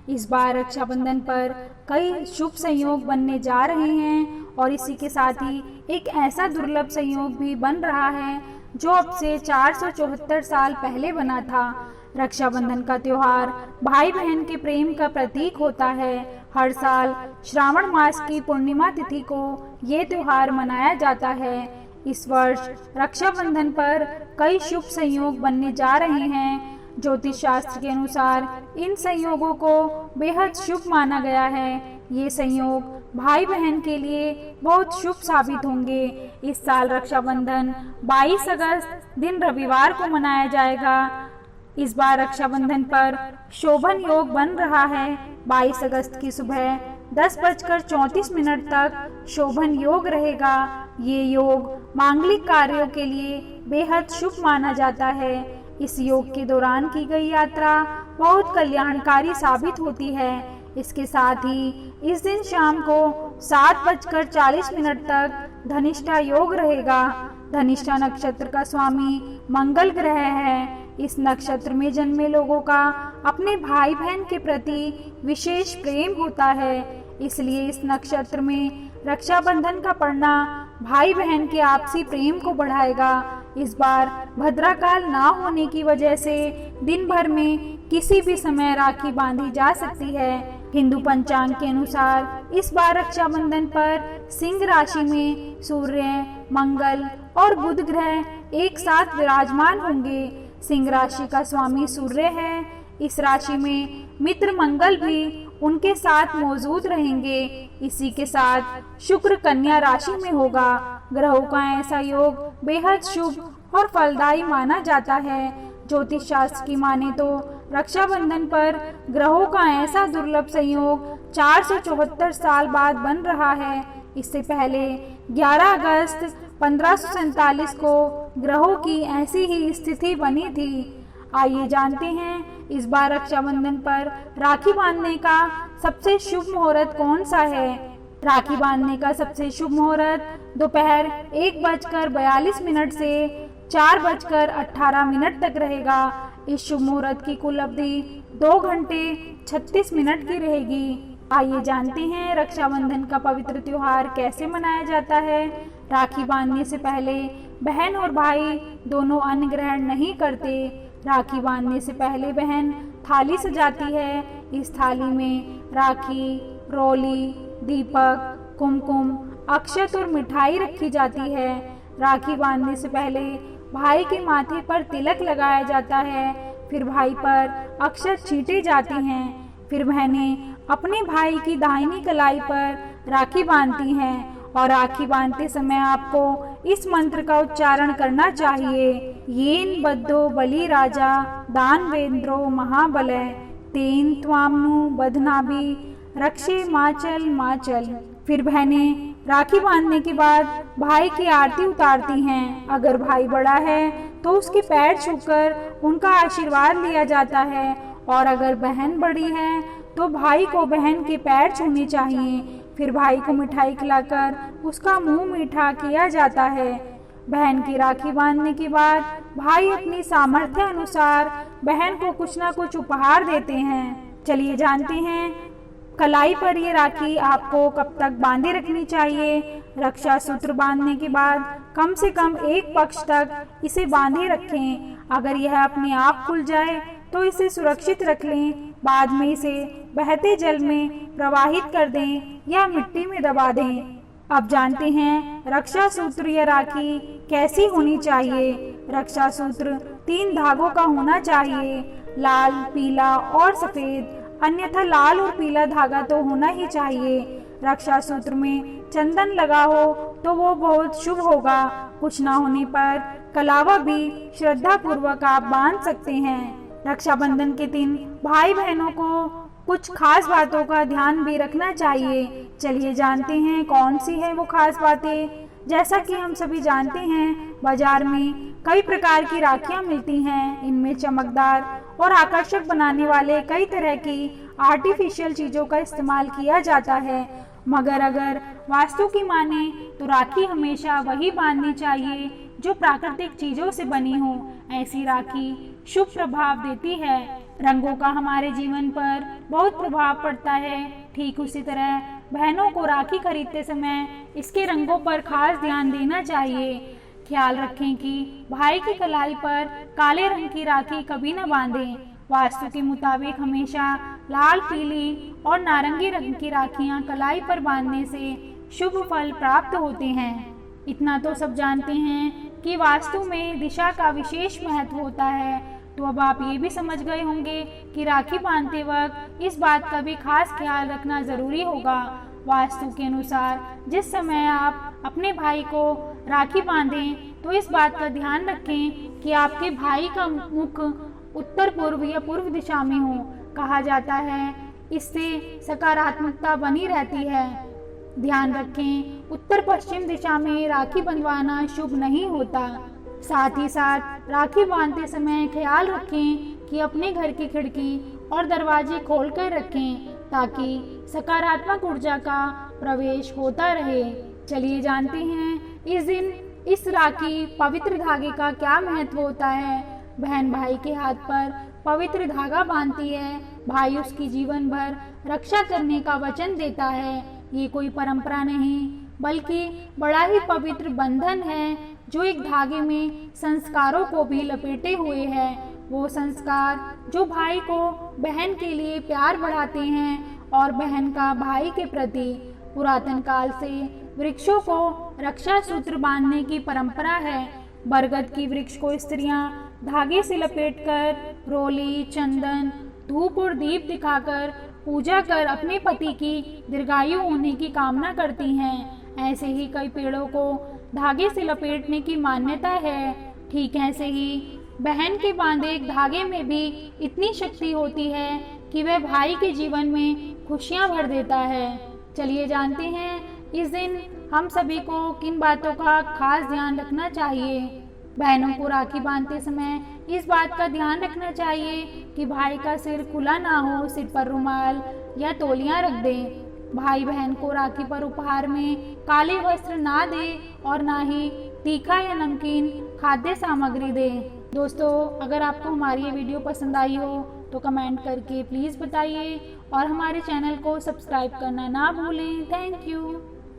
इस बार रक्षाबंधन पर कई शुभ संयोग बनने जा रहे हैं और इसी के साथ ही एक ऐसा दुर्लभ संयोग भी बन रहा है जो अब से 474 साल पहले बना था। रक्षाबंधन का त्योहार भाई बहन के प्रेम का प्रतीक होता है। हर साल श्रावण मास की पूर्णिमा तिथि को ये त्योहार मनाया जाता है। इस वर्ष रक्षाबंधन पर कई शुभ संयोग बनने जा रहे हैं। ज्योतिष शास्त्र के अनुसार इन संयोगों को बेहद शुभ माना गया है। ये संयोग भाई बहन के लिए बहुत शुभ साबित होंगे। इस साल रक्षाबंधन 22 अगस्त दिन रविवार को मनाया जाएगा। इस बार रक्षाबंधन पर शोभन योग बन रहा है। 22 अगस्त की सुबह 10:34 तक शोभन योग रहेगा। ये योग मांगलिक कार्यों के लिए बेहद शुभ माना जाता है। इस योग के दौरान की गई यात्रा बहुत कल्याणकारी साबित होती है। इसके साथ ही इस दिन शाम को 7:40 तक धनिष्ठा योग रहेगा। धनिष्ठा नक्षत्र का स्वामी मंगल ग्रह है। इस नक्षत्र में जन्मे लोगों का अपने भाई बहन के प्रति विशेष प्रेम होता है। इसलिए इस नक्षत्र में रक्षाबंधन का पड़ना भाई बहन के आपसी प्रेम को बढ़ाएगा। इस बार भद्राकाल ना होने की वजह से दिन भर में किसी भी समय राखी बांधी जा सकती है। हिंदू पंचांग के अनुसार इस बार रक्षाबंधन पर सिंह राशि में सूर्य, मंगल और बुध ग्रह एक साथ विराजमान होंगे। सिंह राशि का स्वामी सूर्य है। इस राशि में मित्र मंगल भी उनके साथ मौजूद रहेंगे। इसी के साथ शुक्र कन्या राशि में होगा। ग्रहों का ऐसा योग बेहद शुभ और फलदायी माना जाता है। ज्योतिष शास्त्र की माने तो रक्षाबंधन पर ग्रहों का ऐसा दुर्लभ संयोग 474 साल बाद बन रहा है। इससे पहले 11 अगस्त 1547 को ग्रहों की ऐसी ही स्थिति बनी थी। आइए जानते हैं इस बार रक्षाबंधन पर राखी बांधने का सबसे शुभ मुहूर्त कौन सा है। राखी बांधने का सबसे शुभ मुहूर्त दोपहर 1:42 से 4:18 तक रहेगा। इस शुभ मुहूर्त की कुल अवधि 2 घंटे 36 मिनट की रहेगी। आइए जानते हैं रक्षाबंधन का पवित्र त्योहार कैसे मनाया जाता है। राखी बांधने से पहले बहन और भाई दोनों अन्न ग्रहण नहीं करते। राखी बांधने से पहले बहन थाली सजाती है। इस थाली में राखी, रोली, दीपक, कुमकुम, अक्षत और मिठाई रखी जाती है। राखी बांधने से पहले भाई के माथे पर तिलक लगाया जाता है। फिर भाई पर अक्षत छींटे जाते हैं। फिर बहनें अपने भाई की दाहिनी कलाई पर राखी बांधती हैं और राखी बांधते समय आपको इस मंत्र का उच्चारण करना चाहिए। येन बद्धो बलि राजा दानवेंद्रो महाबलय तेन त्वामनु बधनाभि रक्षे माचल माचल। फिर बहनें राखी बांधने के बाद भाई की आरती उतारती हैं। अगर भाई बड़ा है तो उसके पैर छूकर उनका आशीर्वाद लिया जाता है और अगर बहन बड़ी है तो भाई को बहन के पैर छूने चाहिए। फिर भाई को मिठाई खिलाकर उसका मुंह मीठा किया जाता है। बहन की राखी बांधने के बाद भाई अपनी सामर्थ्य अनुसार बहन को कुछ न कुछ उपहार देते हैं। चलिए जानते हैं कलाई पर ये राखी आपको कब तक बांधे रखनी चाहिए। रक्षा सूत्र बांधने के बाद कम से कम एक पक्ष तक इसे बांधे रखें। अगर यह अपने आप खुल जाए तो इसे सुरक्षित रख लें। बाद में इसे बहते जल में प्रवाहित कर दें या मिट्टी में दबा दें। अब जानते हैं रक्षा सूत्र या राखी कैसी होनी चाहिए। रक्षा सूत्र 3 धागों का होना चाहिए, लाल, पीला और सफेद। अन्यथा लाल और पीला धागा तो होना ही चाहिए। रक्षा सूत्र में चंदन लगा हो तो वो बहुत शुभ होगा। कुछ ना होने पर कलावा भी श्रद्धा पूर्वक आप बांध सकते हैं। रक्षाबंधन के दिन भाई बहनों को कुछ खास बातों का ध्यान भी रखना चाहिए। चलिए जानते हैं कौन सी है वो खास बातें। जैसा कि हम सभी जानते हैं बाजार में कई प्रकार की राखियां मिलती हैं। इनमें चमकदार और आकर्षक बनाने वाले कई तरह की आर्टिफिशियल चीजों का इस्तेमाल किया जाता है। मगर अगर वास्तु की माने तो राखी हमेशा वही बांधनी चाहिए जो प्राकृतिक चीजों से बनी हो। ऐसी राखी शुभ प्रभाव देती है। रंगों का हमारे जीवन पर बहुत प्रभाव पड़ता है। ठीक उसी तरह बहनों को राखी खरीदते समय इसके रंगों पर खास ध्यान देना चाहिए। ख्याल रखें कि भाई की कलाई पर काले रंग की राखी कभी न बांधें। वास्तु के मुताबिक हमेशा लाल, पीली और नारंगी रंग की राखियां कलाई पर बांधने से शुभ फल प्राप्त होते हैं। इतना तो सब जानते हैं कि वास्तु में दिशा का विशेष महत्व होता है, तो अब आप ये भी समझ गए होंगे कि राखी बांधते वक्त इस बात का भी खास ख्याल रखना जरूरी होगा। वास्तु के अनुसार जिस समय आप अपने भाई को राखी बांधें तो इस बात का ध्यान रखें कि आपके भाई का मुख उत्तर पूर्व या पूर्व दिशा में हो। कहा जाता है इससे सकारात्मकता बनी रहती है। ध्यान रखें उत्तर पश्चिम दिशा में राखी बंधवाना शुभ नहीं होता। साथ ही साथ राखी बांधते समय ख्याल रखें कि अपने घर की खिड़की और दरवाजे खोलकर रखें ताकि सकारात्मक ऊर्जा का प्रवेश होता रहे। चलिए जानते हैं इस दिन इस राखी पवित्र धागे का क्या महत्व होता है। बहन भाई के हाथ पर पवित्र धागा बांधती है, भाई उसकी जीवन भर रक्षा करने का वचन देता है। ये कोई परंपरा नहीं बल्कि बड़ा ही पवित्र बंधन है जो एक धागे में संस्कारों को भी लपेटे हुए है। वो संस्कार जो भाई को बहन के लिए प्यार बढ़ाते हैं और बहन का भाई के प्रति। पुरातन काल से वृक्षों को रक्षा सूत्र बांधने की परंपरा है। बरगद की वृक्ष को स्त्रियां धागे से लपेटकर रोली, चंदन, धूप और दीप दिखाकर पूजा कर अपने पति की दीर्घायु होने की कामना करती हैं। ऐसे ही कई पेड़ों को धागे से लपेटने की मान्यता है। ठीक ऐसे ही बहन के बांधे एक धागे में भी इतनी शक्ति होती है कि वह भाई के जीवन में खुशियां भर देता है। चलिए जानते हैं इस दिन हम सभी को किन बातों का खास ध्यान रखना चाहिए। बहनों को राखी बांधते समय इस बात का ध्यान रखना चाहिए कि भाई का सिर खुला ना हो, सिर पर रुमाल या तौलियां रख दें। भाई बहन को राखी पर उपहार में काले वस्त्र ना दे और ना ही तीखा या नमकीन खाद्य सामग्री दे। दोस्तों, अगर आपको हमारी ये वीडियो पसंद आई हो तो कमेंट करके प्लीज़ बताइए और हमारे चैनल को सब्सक्राइब करना ना भूलें। Thank you.